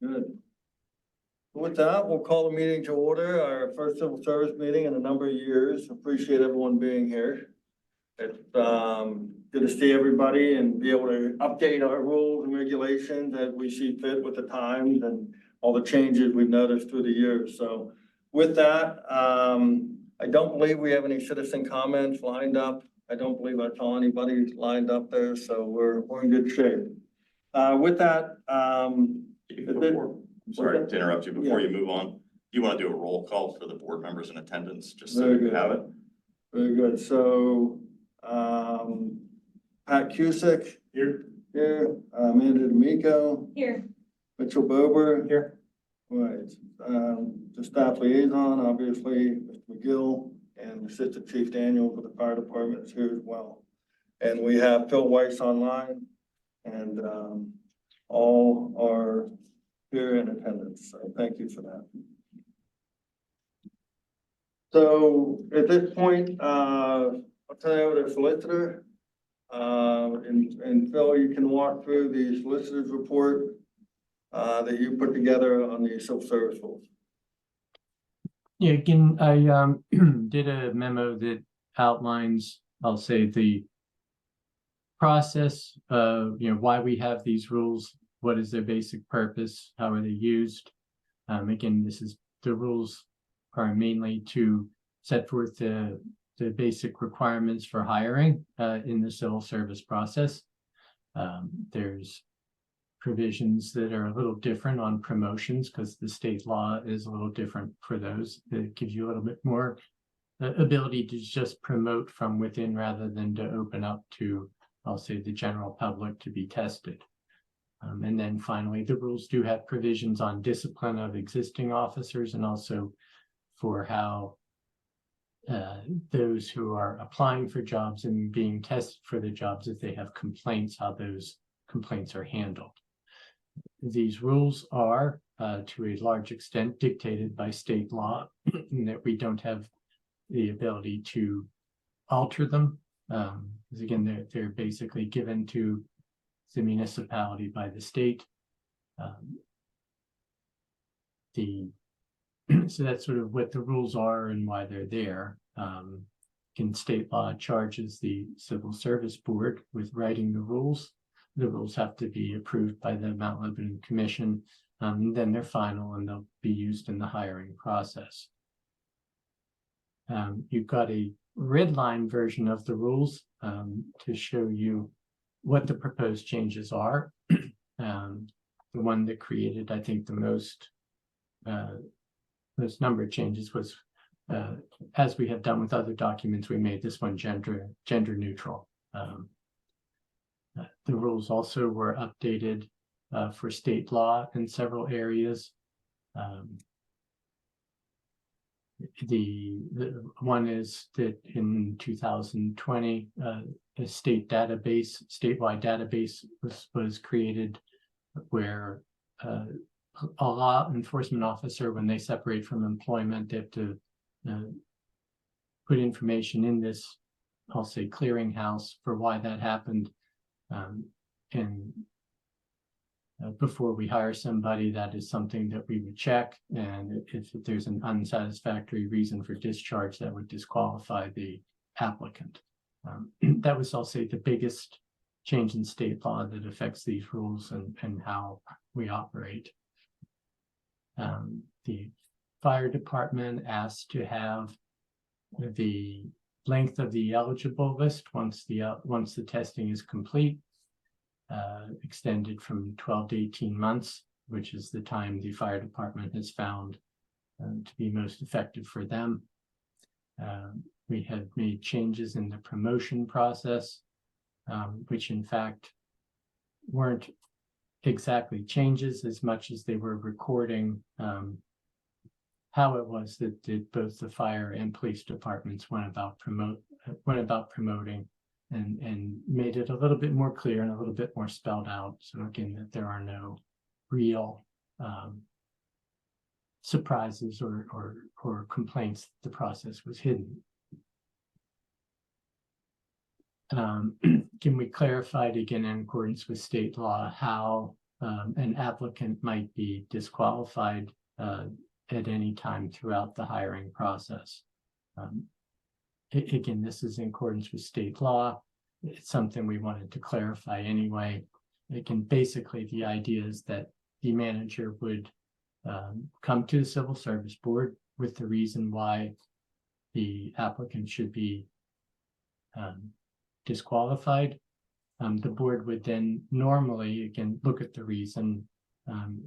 Good. With that, we'll call the meeting to order, our first civil service meeting in a number of years. Appreciate everyone being here. It's good to see everybody and be able to update our rules and regulations as we see fit with the times and all the changes we've noticed through the years. So with that, I don't believe we have any citizen comments lined up. I don't believe I saw anybody lined up there, so we're in good shape. With that, I'm sorry to interrupt you. Before you move on, do you want to do a roll call for the board members in attendance, just so you have it? Very good. So, Pat Cusick. Here. Here. Amanda D'Amico. Here. Mitchell Bober. Here. Right. The staff liaison, obviously, Mr. McGill, and Assistant Chief Daniel for the fire department is here as well. And we have Phil Weiss online, and all are here in attendance. So thank you for that. So at this point, I'll turn it over to the solicitor. And Phil, you can walk through the solicitor's report that you put together on the civil service rules. Yeah, again, I did a memo that outlines, I'll say, the process of, why we have these rules, what is their basic purpose, how are they used. Again, the rules are mainly to set forth the basic requirements for hiring in the civil service process. There's provisions that are a little different on promotions because the state law is a little different for those. That gives you a little bit more ability to just promote from within rather than to open up to, I'll say, the general public to be tested. And then finally, the rules do have provisions on discipline of existing officers and also for how those who are applying for jobs and being tested for the jobs, if they have complaints, how those complaints are handled. These rules are, to a large extent, dictated by state law, in that we don't have the ability to alter them. Because again, they're basically given to the municipality by the state. So that's sort of what the rules are and why they're there. In state law charges the Civil Service Board with writing the rules. The rules have to be approved by the Mount Lebanon Commission, and then they're final and they'll be used in the hiring process. You've got a red line version of the rules to show you what the proposed changes are. The one that created, I think, the most number of changes was, as we have done with other documents, we made this one gender neutral. The rules also were updated for state law in several areas. The one is that in 2020, a statewide database was created where a law enforcement officer, when they separate from employment, they have to put information in this, I'll say, clearinghouse for why that happened. And before we hire somebody, that is something that we would check. And if there's an unsatisfactory reason for discharge, that would disqualify the applicant. That was, I'll say, the biggest change in state law that affects these rules and how we operate. The fire department asked to have the length of the eligible list once the testing is complete, extended from 12 to 18 months, which is the time the fire department has found to be most effective for them. We have made changes in the promotion process, which in fact weren't exactly changes as much as they were recording how it was that both the fire and police departments went about promoting and made it a little bit more clear and a little bit more spelled out. So again, that there are no real surprises or complaints that the process was hidden. Can we clarify again in accordance with state law how an applicant might be disqualified at any time throughout the hiring process. Again, this is in accordance with state law. It's something we wanted to clarify anyway. Again, basically, the idea is that the manager would come to the Civil Service Board with the reason why the applicant should be disqualified. The board would then normally, again, look at the reason, and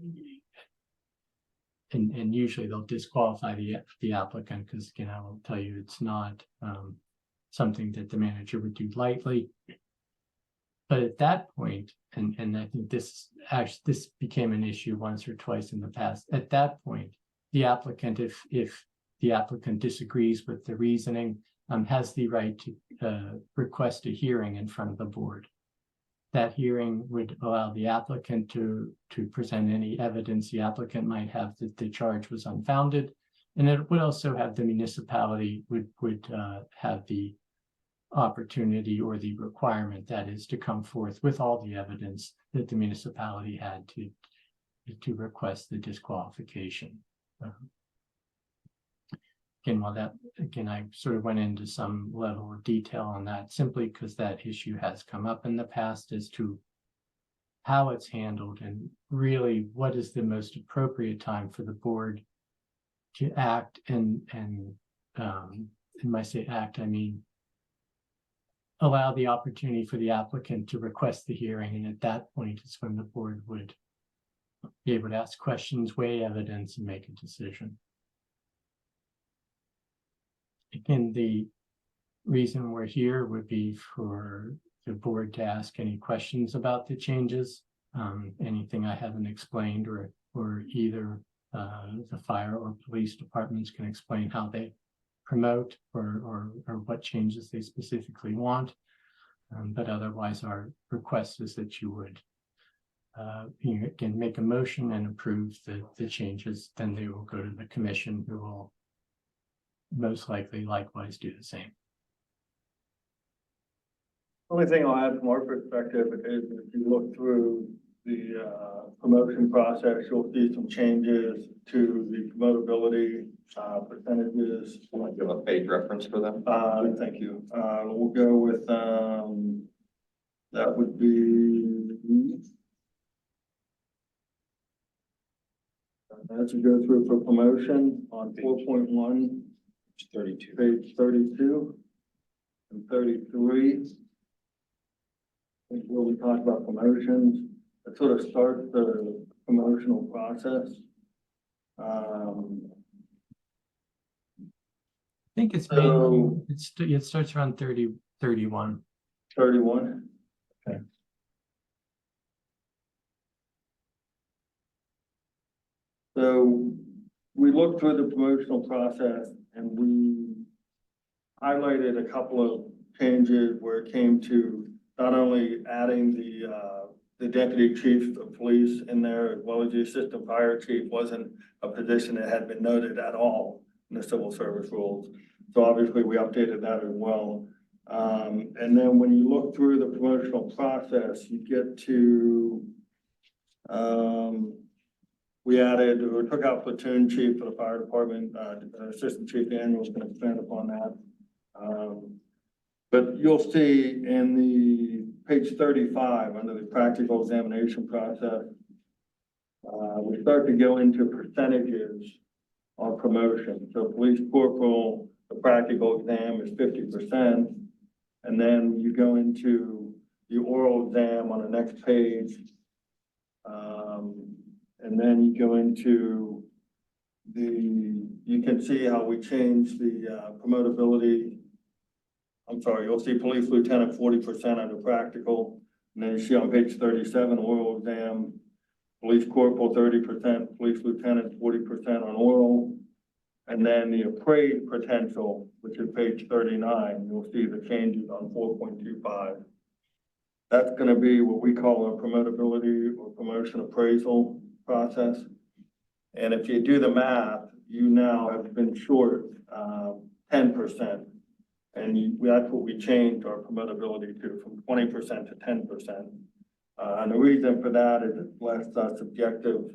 usually they'll disqualify the applicant because, again, I will tell you it's not something that the manager would do lightly. But at that point, and I think this became an issue once or twice in the past. At that point, the applicant, if the applicant disagrees with the reasoning, has the right to request a hearing in front of the board. That hearing would allow the applicant to present any evidence the applicant might have that the charge was unfounded, and it would also have the municipality would have the opportunity or the requirement, that is, to come forth with all the evidence that the municipality had to request the disqualification. Again, I sort of went into some level of detail on that simply because that issue has come up in the past as to how it's handled and really what is the most appropriate time for the board to act and when I say act, I mean allow the opportunity for the applicant to request the hearing, and at that point is when the board would be able to ask questions, weigh evidence, and make a decision. Again, the reason we're here would be for the board to ask any questions about the changes, anything I haven't explained, or either the fire or police departments can explain how they promote or what changes they specifically want. But otherwise, our request is that you would you can make a motion and approve the changes. Then they will go to the commission, who will most likely likewise do the same. Only thing I'll add from our perspective is if you look through the promotion process, you'll see some changes to the promotability percentages. You want to give a page reference for them? Thank you. We'll go with that would be as we go through for promotion on 4.1, 32. page 32 and 33. Where we talk about promotions, it sort of starts the promotional process. I think it's So- it starts around 31. 31. Okay. So we looked through the promotional process and we highlighted a couple of changes where it came to not only adding the deputy chief of police in there, as well as the assistant fire chief wasn't a position that had been noted at all in the civil service rules. So obviously we updated that as well. And then when you look through the promotional process, you get to, we added or took out platoon chief for the fire department. Assistant Chief Daniel is going to expand upon that. But you'll see in the page 35 under the practical examination process, we start to go into percentages on promotion. So police corporal, the practical exam is 50%. And then you go into the oral exam on the next page. And then you go into you can see how we changed the promotability. I'm sorry, you'll see police lieutenant 40% under practical. And then you see on page 37, oral exam, police corporal 30%, police lieutenant 40% on oral. And then the appraised potential, which is page 39, you'll see the changes on 4.25. That's going to be what we call a promotability or promotion appraisal process. And if you do the math, you now have been short 10%. And that's what we changed our promotability to, from 20% to 10%. And the reason for that is it's less subjective.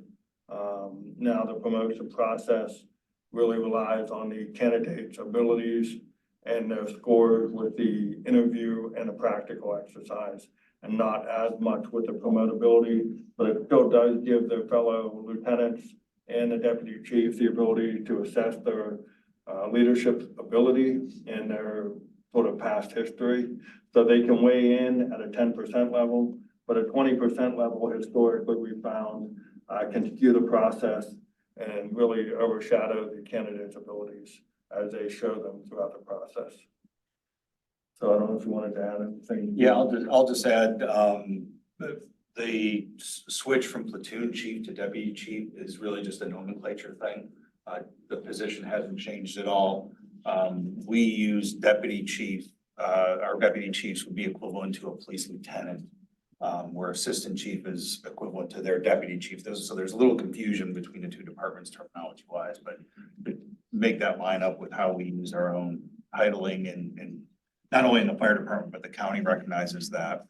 Now the promotion process really relies on the candidate's abilities and their scores with the interview and the practical exercise, and not as much with the promotability, but it still does give their fellow lieutenants and the deputy chief the ability to assess their leadership ability and their sort of past history. So they can weigh in at a 10% level, but a 20% level historically we found can skew the process and really overshadow the candidate's abilities as they show them throughout the process. So I don't know if you wanted to add anything. Yeah, I'll just add, the switch from platoon chief to deputy chief is really just a nomenclature thing. The position hasn't changed at all. We use deputy chief, our deputy chiefs would be equivalent to a police lieutenant, where assistant chief is equivalent to their deputy chief. So there's a little confusion between the two departments terminology wise, but make that line up with how we use our own titling and not only in the fire department, but the county recognizes that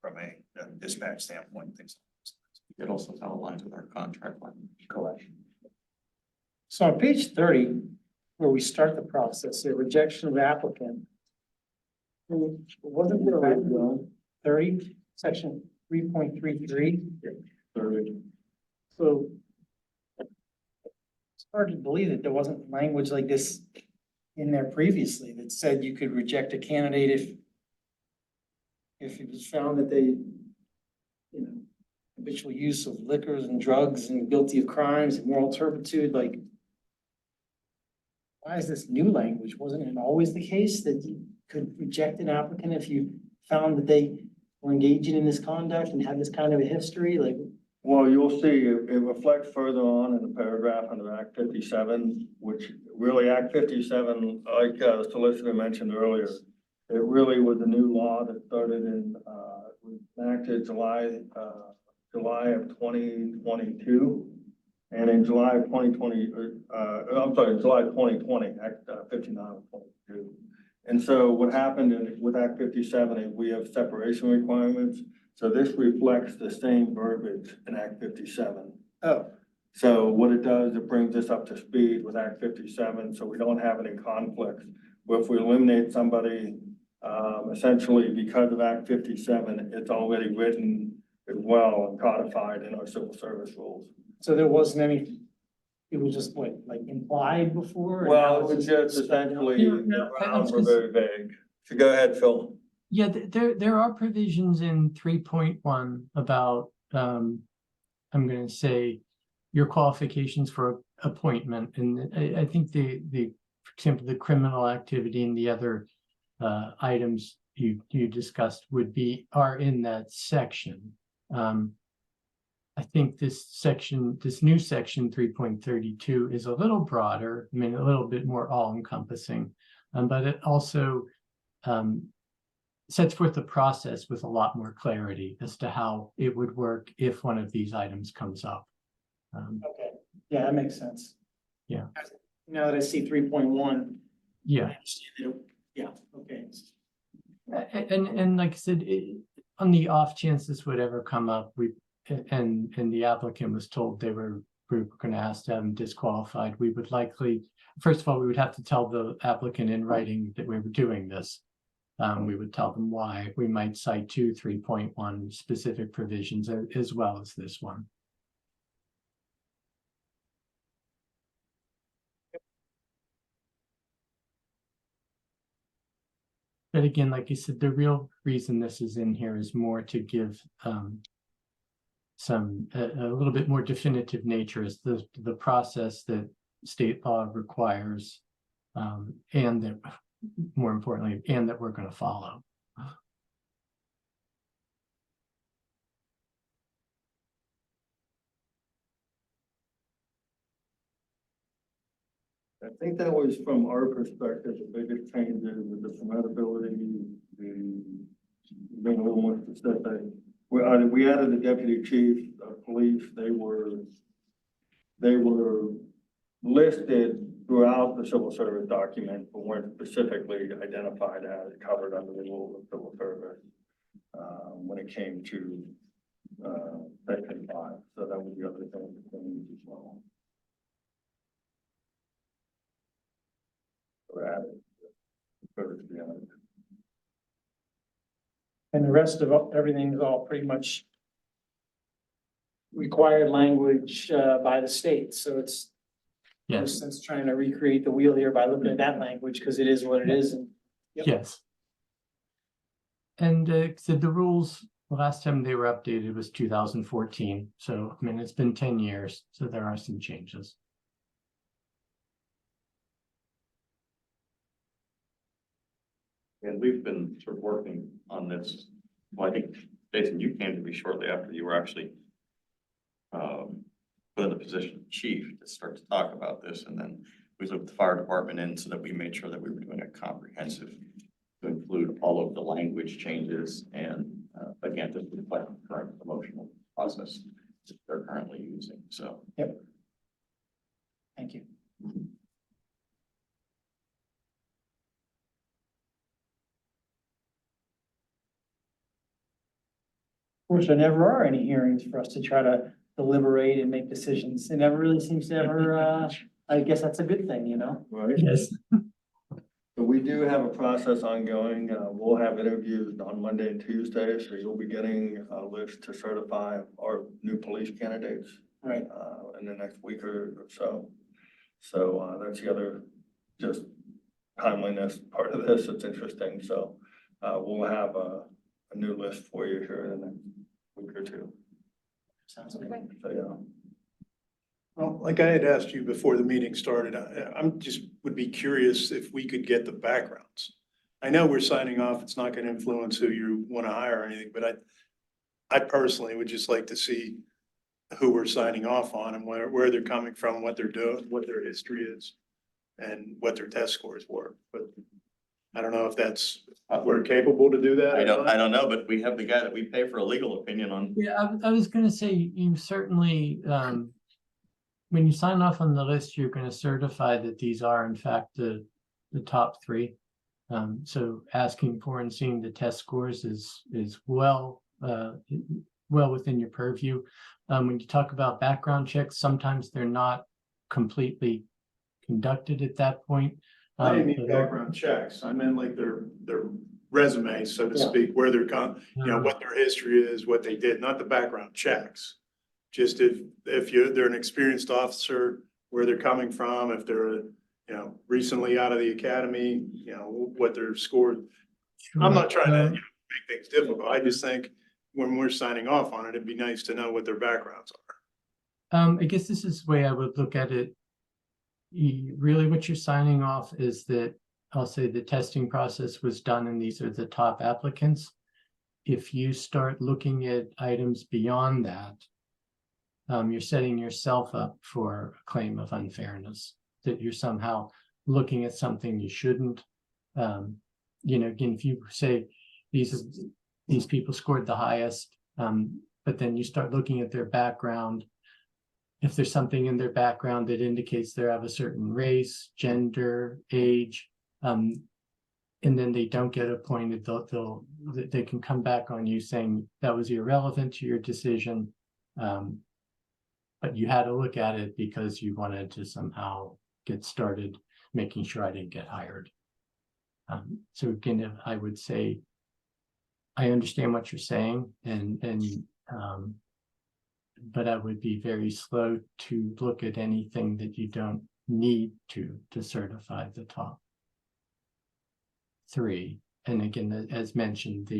from a dispatch standpoint, things. It also kind of aligns with our contract language. Correct. So on page 30, where we start the process, the rejection of applicant. Wasn't there a 30, section 3.33? So it's hard to believe that there wasn't language like this in there previously that said you could reject a candidate if it was found that they, you know, habitual use of liquors and drugs and guilty of crimes and moral turpitude, like, why is this new language? Wasn't it always the case that you could reject an applicant if you found that they were engaging in this conduct and had this kind of a history? Like, Well, you'll see it reflects further on in the paragraph under Act 57, which really Act 57, like the solicitor mentioned earlier, it really was a new law that started in, was enacted July of 2022. And in July of 2020, July 2020, Act 59 of 22. And so what happened with Act 57 is we have separation requirements. So this reflects the same verbiage in Act 57. oh, So what it does, it brings us up to speed with Act 57, so we don't have any conflicts. But if we eliminate somebody, essentially because of Act 57, it's already written as well and codified in our civil service rules. so there wasn't any, it was just what, like implied before? and now Well, it was it's just essentially, Yeah, the no, I grounds was were gonna very vague. So go ahead, Phil. Yeah, there are provisions in 3.1 about, I'm gonna say, your qualifications for appointment, and I think for example, the criminal activity and the other items you discussed are in that section. I think this new section 3.32 is a little broader, I mean, a little bit more all-encompassing, but it also sets forth the process with a lot more clarity as to how it would work if one of these items comes up. Okay, yeah, that makes sense. Yeah. Now that I see 3.1. Yeah, I understand it. Yeah, okay. and like I said, on the off chance this would ever come up, and the applicant was told we were going to ask to have them disqualified, we would likely, first of all, we would have to tell the applicant in writing that we were doing this. We would tell them why. We might cite 3.1 specific provisions as well as this one. But again, like you said, the real reason this is in here is more to give a little bit more definitive nature as the process that state law requires, and that, more importantly, and that we're going to follow. I think that was from our perspective, the biggest changes with the promotability, being a little more specific. We added the deputy chief of police. They were listed throughout the civil service document, but weren't specifically identified as covered under the rules of civil service when it came to section 5, so that would be other things as well. We're at it. Further to be honest. And the rest of everything is all pretty much required language, by the state, so it's no Yes, sense trying to recreate the wheel here by looking at that language, because it is what it is, and Yep. yes. And so the rules, the last time they were updated was 2014. So, I mean, it's been 10 years, so there are some changes. And we've been sort of working on this. Well, I think, Jason, you came to me shortly after you were actually put in the position of chief to start to talk about this. And then we looked the fire department in so that we made sure that we were doing a comprehensive to include all of the language changes and again, to reflect the current promotional process that they're currently using. So thank you. Of course, there never are any hearings for us to try to deliberate and make decisions. It never really seems to ever, I guess that's a good thing, you know? Right? Yes. So we do have a process ongoing. We'll have interviews on Monday and Tuesday, so you'll be getting a list to certify our new police candidates. Right. In the next week or so. So, that's the other just timeliness part of this. It's interesting. So, we'll have a new list for you here in the next week or two. Sounds good. So, yeah. Well, like I had asked you before the meeting started, I'm just would be curious if we could get the backgrounds. I know we're signing off, it's not gonna influence who you wanna hire or anything, but I personally would just like to see who we're signing off on and where they're coming from, what they're doing, what their history is, and what their test scores were, but I don't know if we're capable to do that. I don't know, but we have the guy that we pay for a legal opinion on. Yeah, I was gonna say, you certainly, when you sign off on the list, you're gonna certify that these are in fact the top 3. So asking for and seeing the test scores is well within your purview. When you talk about background checks, sometimes they're not completely conducted at that point. I didn't mean background checks, I meant like their resumes, so to Yeah. speak, where they're what their history is, what they did, not the background checks. Just if they're an experienced officer, where they're coming from, if they're, recently out of the academy, what their score. I'm not trying to make things difficult. I just think when we're signing off on it, it'd be nice to know what their backgrounds are. I guess this is the way I would look at it. Really what you're signing off is that, I'll say the testing process was done and these are the top applicants. If you start looking at items beyond that, you're setting yourself up for a claim of unfairness, that you're somehow looking at something you shouldn't. Again, if you say these people scored the highest, but then you start looking at their background. If there's something in their background that indicates they have a certain race, gender, age, and then they don't get appointed, they can come back on you saying that was irrelevant to your decision. But you had to look at it because you wanted to somehow get started making sure I didn't get hired. So again, I would say, I understand what you're saying, but I would be very slow to look at anything that you don't need to certify the top 3. And again, as mentioned,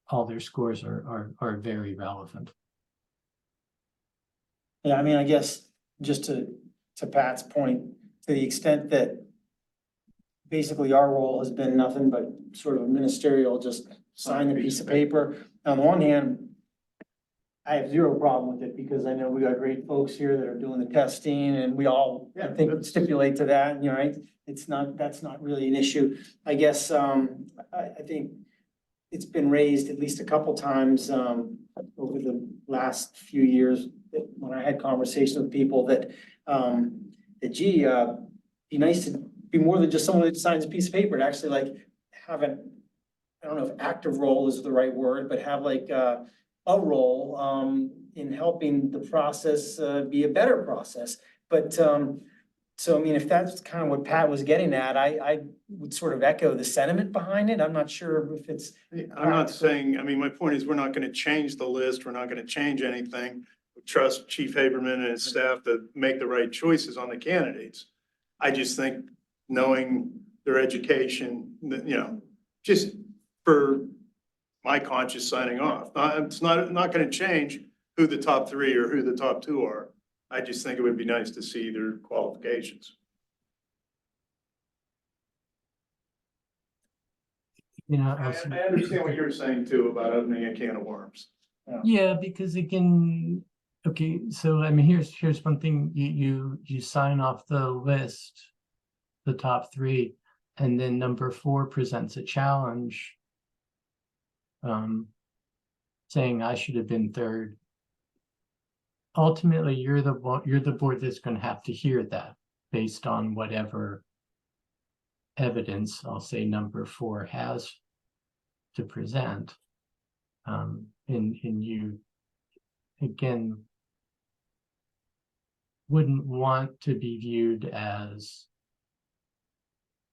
all their scores are very relevant. Yeah, I mean, I guess just to Pat's point, to the extent that basically our role has been nothing but sort of ministerial, just sign the piece of paper. On the one hand, I have 0 problem with it because I know we got great folks here that are doing the testing and we all, I think, would stipulate to that, right? That's not really an issue. I guess, I think it's been raised at least a couple times, over the last few years when I had conversations with people that, be nice to be more than just someone that signs a piece of paper, to actually like have an I don't know if active role is the right word, but have like, a role, in helping the process, be a better process. But, so I mean, if that's kind of what Pat was getting at, I would sort of echo the sentiment behind it. I'm not sure if it's, I'm not saying, I mean, my point is, we're not gonna change the list, we're not gonna change anything. We trust Chief Haberman and his staff to make the right choices on the candidates. I just think knowing their education, you know, just for my conscious signing off. It's not gonna change who the top three or who the top two are. I just think it would be nice to see their qualifications. You know, I also, understand what you're saying too about opening a can of worms. yeah, because again, okay, so I mean, here's one thing, you sign off the list, the top three, and then number 4 presents a challenge. Saying I should have been third. Ultimately, you're the board that's gonna have to hear that based on whatever evidence, I'll say number 4 has to present. And you, again, wouldn't want to be viewed as,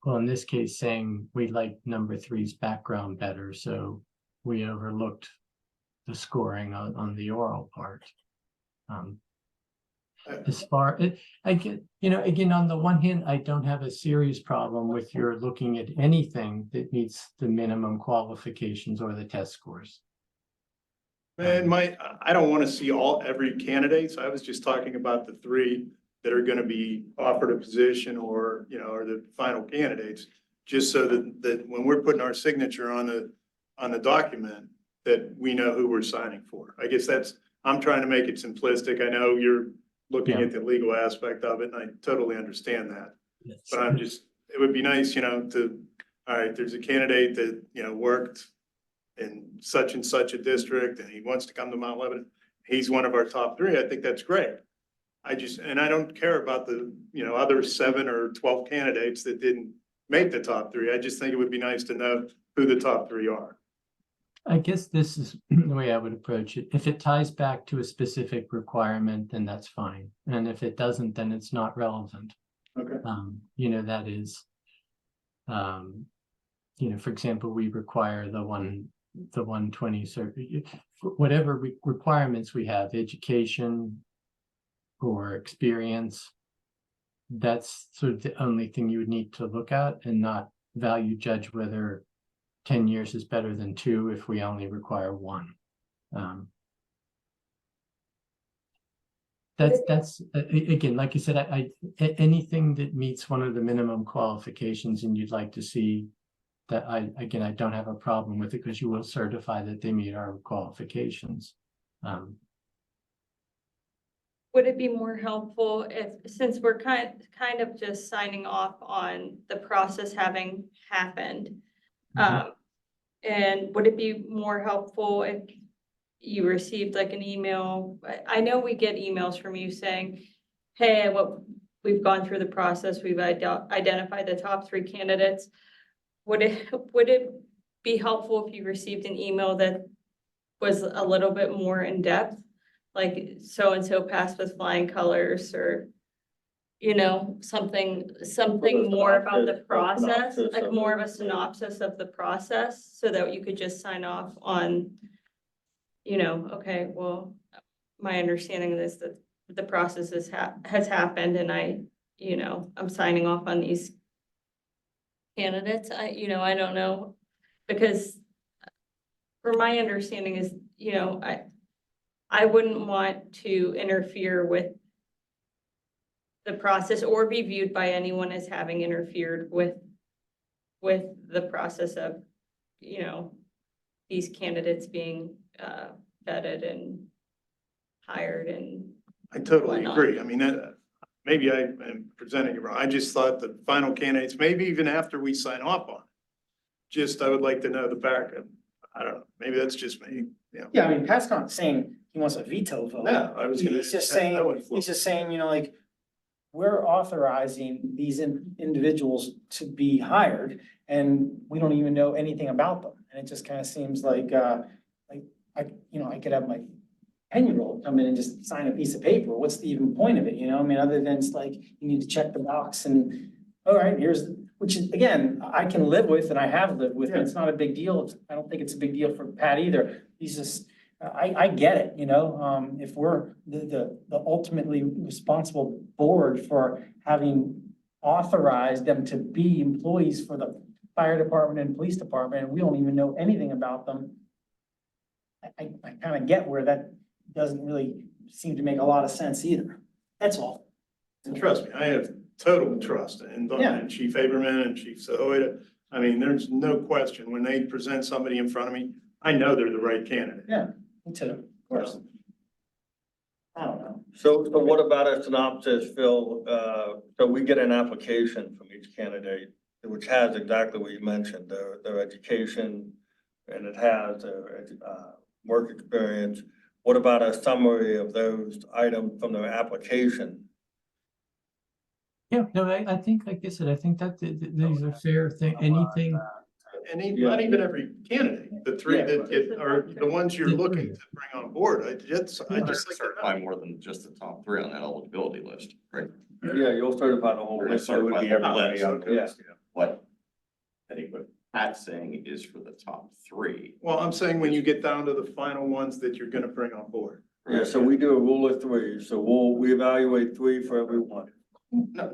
well, in this case, saying we like number 3's background better, so we overlooked the scoring on the oral part. As far, I get, you know, again, on the one hand, I don't have a serious problem with your looking at anything that meets the minimum qualifications or the test scores. And I don't want to see every candidate, so I was just talking about the 3 that are gonna be offered a position or, you know, are the final candidates. Just so that when we're putting our signature on the document, that we know who we're signing for. I guess I'm trying to make it simplistic. I know you're looking Yeah. at the legal aspect of it, and I totally understand that. Yes. But it would be nice, you know, all right, there's a candidate that, you know, worked in such and such a district and he wants to come to Mount Lebanon. He's one of our top 3. I think that's great. I don't care about the, you know, other 7 or 12 candidates that didn't make the top 3. I just think it would be nice to know who the top 3 are. I guess this is the way I would approach it. If it ties back to a specific requirement, then that's fine. And if it doesn't, then it's not relevant. Okay. You know, that is, you know, for example, we require the 120 whatever requirements we have, education or experience. That's sort of the only thing you would need to look at and not value judge whether 10 years is better than 2 if we only require 1. That's again, like you said, anything that meets one of the minimum qualifications and you'd like to see that, I don't have a problem with it because you will certify that they meet our qualifications. Would it be more helpful if, since we're kind of just signing off on the process having happened? And would it be more helpful if you received like an email? I know we get emails from you saying, hey, we've gone through the process, we've identified the top 3 candidates. Would it be helpful if you received an email that was a little bit more in depth? Like so-and-so passed with flying colors, or, you know, something more about the process, like more of a synopsis of the process, so that you could just sign off on, you know, okay, well, my understanding is that the process has happened and I'm signing off on these candidates. I don't know, because for my understanding is, I wouldn't want to interfere with the process or be viewed by anyone as having interfered with the process of, these candidates being vetted and hired and. I totally Why not? agree. I mean, maybe I am presenting it wrong. I just thought the final candidates, maybe even after we sign off on it, I would like to know the backup. I don't know, maybe that's just me, yeah. yeah, I mean, Pat's not saying he wants a veto vote. No, I was gonna. He's just I saying, wouldn't flip. like, we're authorizing these individuals to be hired and we don't even know anything about them. And it just kind of seems like I could have my 10-year-old come in and just sign a piece of paper. What's the even point of it, you know? I mean, other than it's like, you need to check the box and, all right, which is, again, I can live with and I have lived with, and it's not a big deal. I don't think it's a big deal for Pat either. He's just, I get it, you know, if we're the ultimately responsible board for having authorized them to be employees for the fire department and police department, and we don't even know anything about them. I kind of get where that doesn't really seem to make a lot of sense either. That's all. And trust me, I have total trust Yeah. in Chief Aberman and Chief Sahoyta. I mean, there's no question, when they present somebody in front of me, I know they're the right candidate. Yeah, me too, of course. I don't know. So what about a synopsis, Phil? So we get an application from each candidate, which has exactly what you mentioned, their education, and it has their, work experience. What about a summary of those items from their application? Yeah, no, I think, like I said, I think that these are fair thing, anything. And not even every candidate, the three Yeah. that get, are the ones you're Yeah. looking to bring on board. I just like to Certify more than just the top three on that eligibility list, right? Yeah, you'll certify the whole We're gonna list. So it would certify be the whole everybody list. on it. Yeah. What I think what Pat's saying is for the top three. Well, I'm saying when you get down to the final ones that you're gonna bring on board. Yeah, so we do a rule of three, so we evaluate three for every one. No,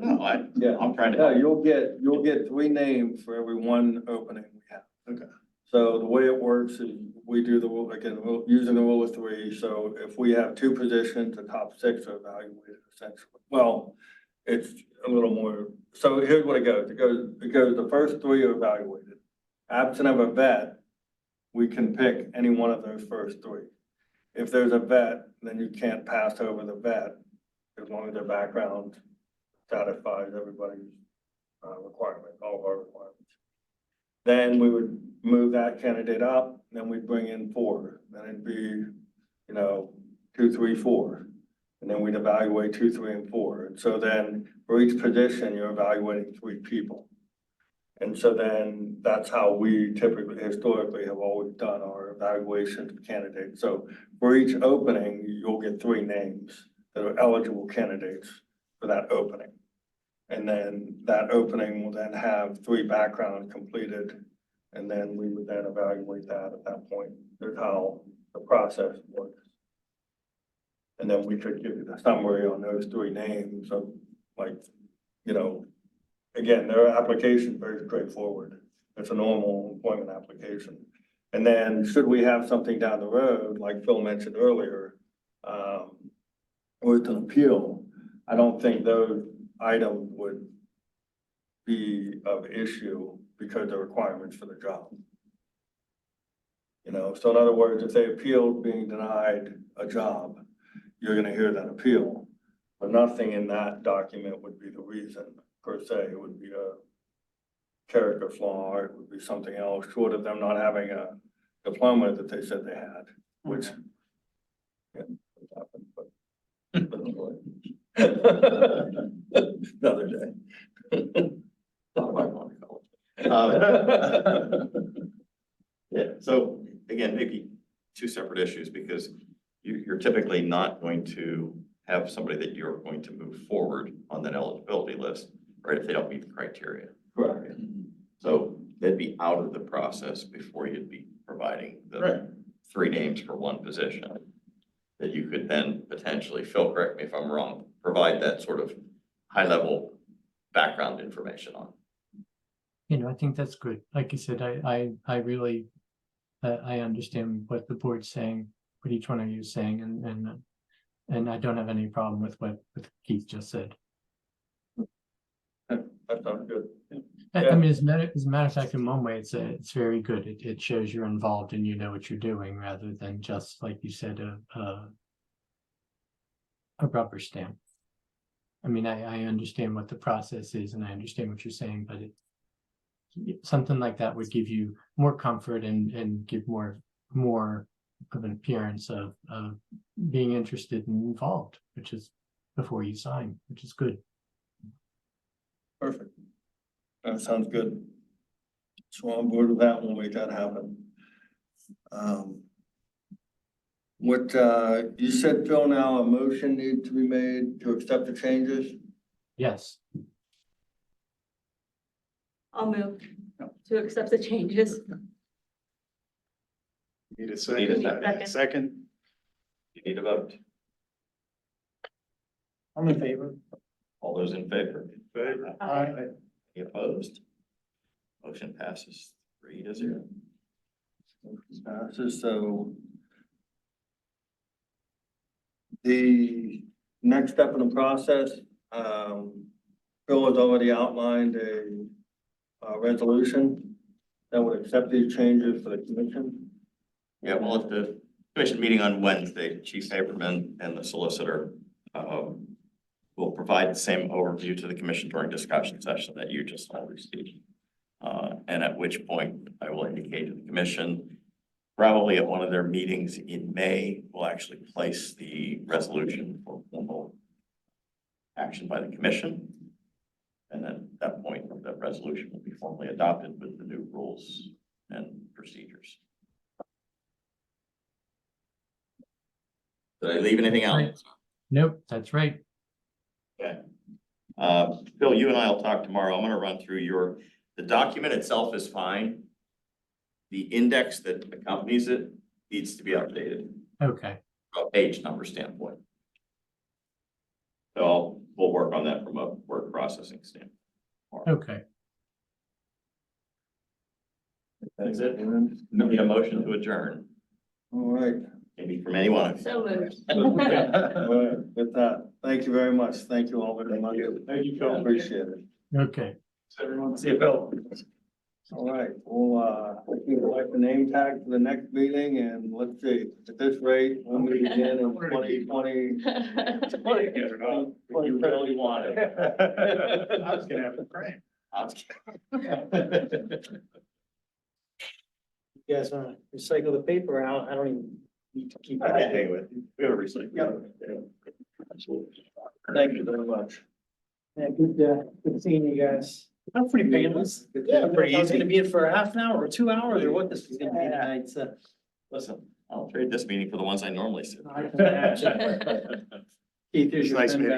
Yeah. I'm trying to Yeah, help. you'll get three names for every one opening we have. Okay. So the way it works is we do the rule, again, using the rule of three, so if we have two positions, the top six are evaluated essentially. Well, it's a little more, so here's what it goes, the first three are evaluated. Absent of a vet, we can pick any one of those first three. If there's a vet, then you can't pass over the vet as long as their background satisfies everybody's requirement, all of our requirements. Then we would move that candidate up, then we'd bring in four, then it'd be, 2, 3, 4. And then we'd evaluate 2, 3, and 4. And so then for each position, you're evaluating 3 people. And so then that's how we typically, historically have always done our evaluation of candidates. So for each opening, you'll get 3 names that are eligible candidates for that opening. And then that opening will then have 3 background completed. And then we would then evaluate that at that point. That's how the process works. And then we could give you the summary on those 3 names of again, their application is very straightforward. It's a normal employment application. And then should we have something down the road, like Phil mentioned earlier, or it's an appeal, I don't think those items would be of issue because they're requirements for the job. So in other words, if they appealed being denied a job, you're gonna hear that appeal. But nothing in that document would be the reason per se. It would be a character flaw, or it would be something else, short of them not having a diploma that they said they had, which happened, but another day. Not my one college. Yeah, so again, maybe 2 separate issues because you're typically not going to have somebody that you're going to move forward on that eligibility list, right, if they don't meet the criteria. Correct. So they'd be out of the process before you'd be providing Right. the 3 names for one position. That you could then potentially, Phil, correct me if I'm wrong, provide that sort of high-level background information on. I think that's good. Like you said, I really, I understand what the board's saying, what each one of you is saying, and I don't have any problem with what Keith just said. That sounds good. I mean, as a matter of fact, in one way, it's very good. It shows you're involved and you know what you're doing rather than just, like you said, a rubber stamp. I mean, I understand what the process is and I understand what you're saying, but something like that would give you more comfort and give more of an appearance of being interested and involved, which is before you sign, which is good. Perfect. That sounds good. So on board with that, we'll make that happen. What, you said, Phil, now a motion need to be made to accept the changes? Yes, I'll move to accept the changes. Need a Need a second? second. Second? You need a vote. I'm in favor. All those in favor? Aye. Any opposed? Motion passes 3-0. Passes, so the next step in the process, Bill has already outlined a resolution that would accept these changes for the commission. Yeah, well, at the commission meeting on Wednesday, Chief Haberman and the solicitor will provide the same overview to the commission during discussion session that you just all received. And at which point I will indicate to the commission, probably at one of their meetings in May, we'll actually place the resolution for formal action by the commission. And then at that point, that resolution will be formally adopted with the new rules and procedures. Did I leave anything out? nope, that's right. Okay. Bill, you and I will talk tomorrow. I'm gonna run through the document itself is fine. The index that accompanies it needs to be updated Okay, from a page number standpoint. So we'll work on that from a word processing standpoint. okay. That's it. Need a motion to adjourn, All right. maybe from anyone. So moved. All right, with that, thank you very much. Thank you all very much. Thank you, Phil. Appreciate it. Okay, Everyone, See you, Bill. All right, we'll like the name tag for the next meeting, and let's see, at this rate, we'll meet again in 2020. You really want it. I was gonna have a cramp. You guys wanna recycle the paper out? I don't even need to keep. Anyway, we have a recycle. Absolutely. Thank you very much. Yeah, good seeing you guys. I'm pretty painless. Yeah, pretty I was easy. gonna be in for a half an hour or 2 hours or what this was gonna be tonight, so. Listen, I'll trade this meeting for the ones I normally sit. I can imagine. Keith, here's It's your nice pen meeting back.